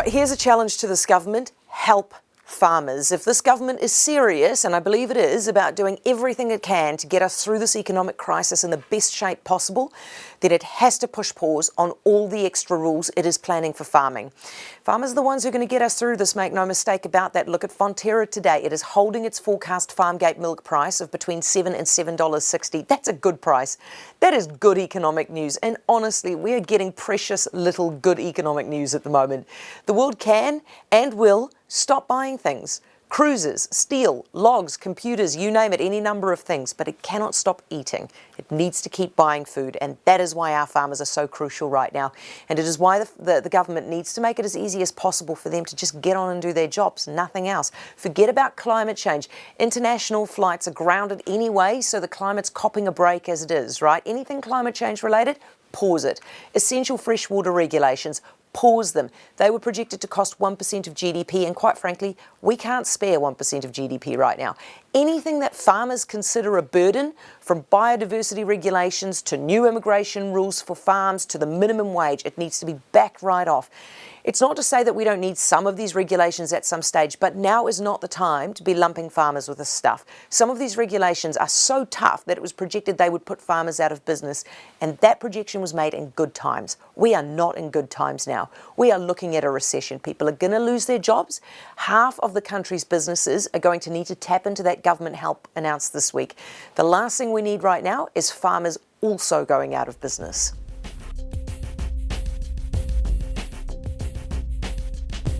here's a challenge to this government: help farmers. If this government is serious, and I believe it is, about doing everything it can to get us through this economic crisis in the best shape possible, then it has to push pause on all the extra rules it is planning for farming. Farmers are the ones who are going to get us through this, make no mistake about that. Look at Fonterra today. It is holding its forecast farm gate milk price of between $7 and $7.60. That's a good price. That is good economic news. And honestly, we are getting precious little good economic news at the moment. The world can and will stop buying things. Cruises, steel, logs, computers, you name it, any number of things, but it cannot stop eating. It needs to keep buying food, and that is why our farmers are so crucial right now. And it is why the government needs to make it as easy as possible for them to just get on and do their jobs, nothing else. Forget about climate change. International flights are grounded anyway, so the climate's copping a break as it is, right? Anything climate change related, pause it. Essential freshwater regulations, pause them. They were projected to cost 1% of GDP, and quite frankly, we can't spare 1% of GDP right now. Anything that farmers consider a burden, from biodiversity regulations to new immigration rules for farms to the minimum wage, it needs to be backed right off. It's not to say that we don't need some of these regulations at some stage, but now is not the time to be lumping farmers with this stuff. Some of these regulations are so tough that it was projected they would put farmers out of business, and that projection was made in good times. We are not in good times now. We are looking at a recession. People are going to lose their jobs. Half of the country's businesses are going to need to tap into that government help announced this week. The last thing we need right now is farmers also going out of business.